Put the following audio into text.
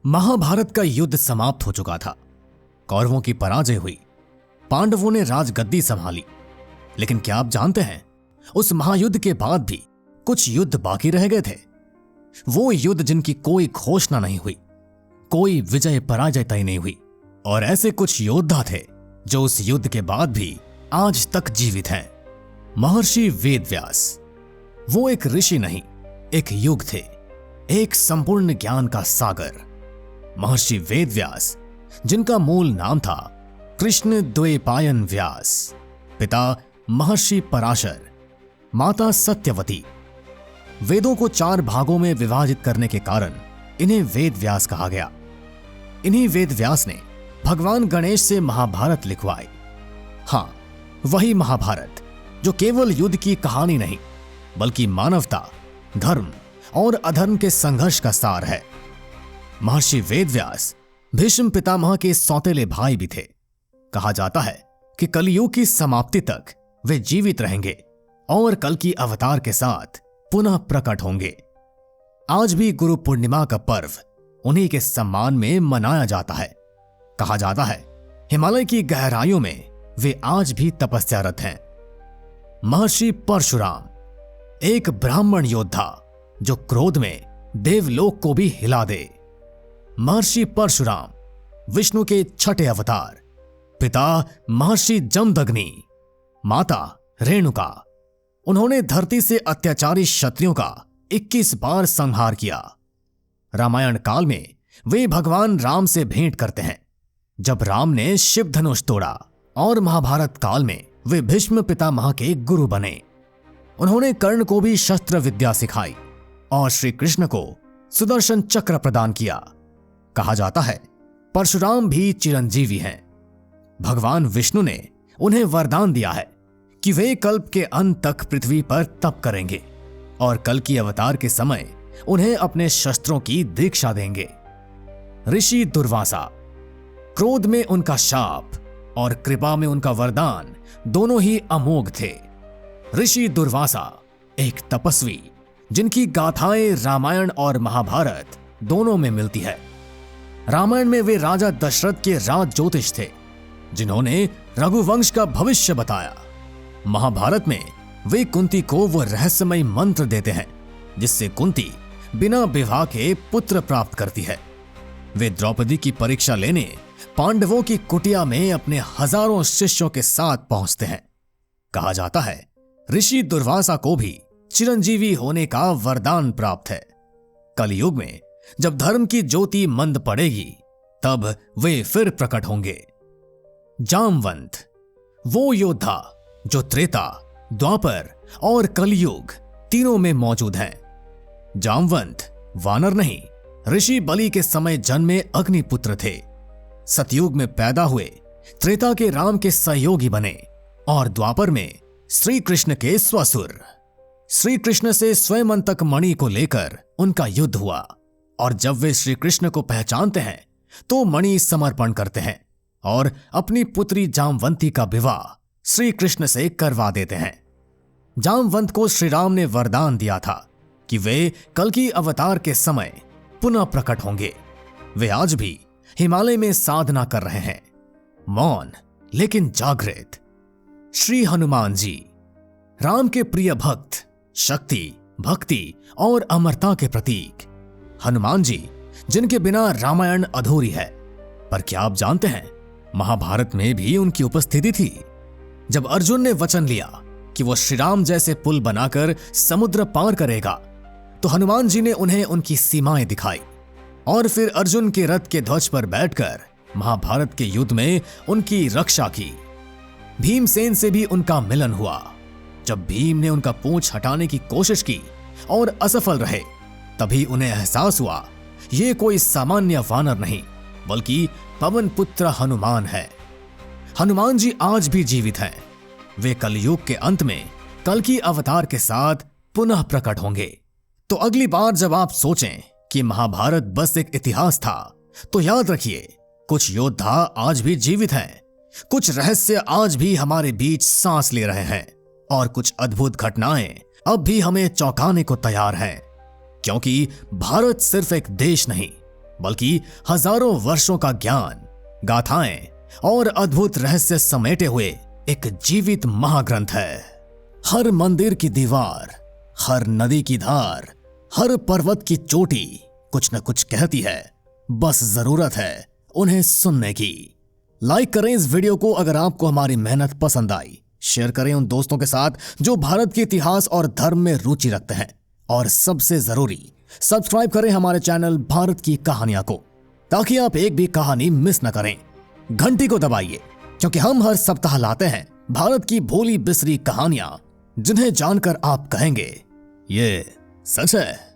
महाभारत का युद्ध समाप्त हो चुका था। कौरवों की पराजय हुई, पांडवों ने राजगद्दी संभाली। लेकिन क्या आप जानते हैं, उस महायुद्ध के बाद भी कुछ युद्ध बाकी रह गए थे। वो युद्ध जिनकी कोई घोषणा नहीं हुई, कोई विजय पराजय तय नहीं हुई। और ऐसे कुछ योद्धा थे जो उस युद्ध के बाद भी आज तक जीवित हैं। महर्षि वेदव्यास। वो एक ऋषि नहीं, एक युग थे, एक संपूर्ण ज्ञान का सागर। महर्षि वेदव्यास, जिनका मूल नाम था कृष्ण द्वैपायन व्यास, पिता महर्षि पराशर, माता सत्यवती। वेदों को 4 भागों में विभाजित करने के कारण इन्हें वेदव्यास कहा गया। इन्हीं वेदव्यास ने भगवान गणेश से महाभारत लिखवाई। हां, वही महाभारत जो केवल युद्ध की कहानी नहीं, बल्कि मानवता, धर्म और अधर्म के संघर्ष का सार है। महर्षि वेदव्यास भीष्म पितामह के सौतेले भाई भी थे। कहा जाता है कि कलयुग की समाप्ति तक वे जीवित रहेंगे और कल की अवतार के साथ पुनः प्रकट होंगे। आज भी गुरु पूर्णिमा का पर्व उन्हीं के सम्मान में मनाया जाता है। कहा जाता है हिमालय की गहराइयों में वे आज भी तपस्यारत हैं। महर्षि परशुराम, एक ब्राह्मण योद्धा जो क्रोध में देवलोक को भी हिला दे। महर्षि परशुराम विष्णु के 6ठे अवतार, पिता महर्षि जमदग्नि, माता रेणुका। उन्होंने धरती से अत्याचारी क्षत्रियों का 21 बार संहार किया। रामायण काल में वे भगवान राम से भेंट करते हैं जब राम ने शिव धनुष तोड़ा, और महाभारत काल में वे भीष्म पितामह के गुरु बने। उन्होंने कर्ण को भी शस्त्र विद्या सिखाई और श्री कृष्ण को सुदर्शन चक्र प्रदान किया। कहा जाता है परशुराम भी चिरंजीवी हैं। भगवान विष्णु ने उन्हें वरदान दिया है कि वे कल्प के अंत तक पृथ्वी पर तप करेंगे और कल की अवतार के समय उन्हें अपने शस्त्रों की दीक्षा देंगे। ऋषि दुर्वासा, क्रोध में उनका शाप और कृपा में उनका वरदान दोनों ही अमोघ थे। ऋषि दुर्वासा एक तपस्वी जिनकी गाथाएं रामायण और महाभारत दोनों में मिलती है। रामायण में वे राजा दशरथ के राज ज्योतिष थे जिन्होंने रघुवंश का भविष्य बताया। महाभारत में वे कुंती को वो रहस्यमय मंत्र देते हैं जिससे कुंती बिना विवाह के पुत्र प्राप्त करती है। वे द्रौपदी की परीक्षा लेने पांडवों की कुटिया में अपने हजारों शिष्यों के साथ पहुंचते हैं। कहा जाता है ऋषि दुर्वासा को भी चिरंजीवी होने का वरदान प्राप्त है। कलयुग में जब धर्म की ज्योति मंद पड़ेगी तब वे फिर प्रकट होंगे। जामवंत, वो योद्धा जो त्रेता, द्वापर और कलयुग तीनों में मौजूद हैं। जामवंत वानर नहीं, ऋषि बलि के समय जन्मे अग्निपुत्र थे। सतयुग में पैदा हुए, त्रेता के राम के सहयोगी बने और द्वापर में श्री कृष्ण के स्वसुर। श्री कृष्ण से स्वयंतक मणि को लेकर उनका युद्ध हुआ और जब वे श्री कृष्ण को पहचानते हैं तो मणि समर्पण करते हैं और अपनी पुत्री जामवंती का विवाह श्री कृष्ण से करवा देते हैं। जामवंत को श्री राम ने वरदान दिया था कि वे कल की अवतार के समय पुनः प्रकट होंगे। वे आज भी हिमालय में साधना कर रहे हैं, मौन लेकिन जागृत। श्री हनुमान जी, राम के प्रिय भक्त, शक्ति, भक्ति और अमरता के प्रतीक। हनुमान जी जिनके बिना रामायण अधूरी है। पर क्या आप जानते हैं महाभारत में भी उनकी उपस्थिति थी। जब अर्जुन ने वचन लिया कि वो श्री राम जैसे पुल बनाकर समुद्र पार करेगा तो हनुमान जी ने उन्हें उनकी सीमाएं दिखाई और फिर अर्जुन के रथ के ध्वज पर बैठकर महाभारत के युद्ध में उनकी रक्षा की। भीमसेन से भी उनका मिलन हुआ। जब भीम ने उनका पूंछ हटाने की कोशिश की और असफल रहे तभी उन्हें एहसास हुआ ये कोई सामान्य वानर नहीं बल्कि पवन पुत्र हनुमान है। हनुमान जी आज भी जीवित हैं। वे कलयुग के अंत में कल की अवतार के साथ पुनः प्रकट होंगे। तो अगली बार जब आप सोचें कि महाभारत बस एक इतिहास था तो याद रखिए कुछ योद्धा आज भी जीवित हैं, कुछ रहस्य आज भी हमारे बीच सांस ले रहे हैं और कुछ अद्भुत घटनाएं अब भी हमें चौंकाने को तैयार हैं। क्योंकि भारत सिर्फ एक देश नहीं बल्कि हजारों वर्षों का ज्ञान, गाथाएं और अद्भुत रहस्य समेटे हुए एक जीवित महाग्रंथ है। हर मंदिर की दीवार, हर नदी की धार, हर पर्वत की चोटी कुछ न कुछ कहती है। बस जरूरत है उन्हें सुनने की। लाइक करें इस वीडियो को अगर आपको हमारी मेहनत पसंद आई। शेयर करें उन दोस्तों के साथ जो भारत के इतिहास और धर्म में रुचि रखते हैं। और सबसे जरूरी, सब्सक्राइब करें हमारे चैनल भारत की कहानियां को, ताकि आप एक भी कहानी मिस न करें। घंटी को दबाइए, क्योंकि हम हर सप्ताह लाते हैं भारत की भोली बिसरी कहानियां, जिन्हें जानकर आप कहेंगे ये सच है।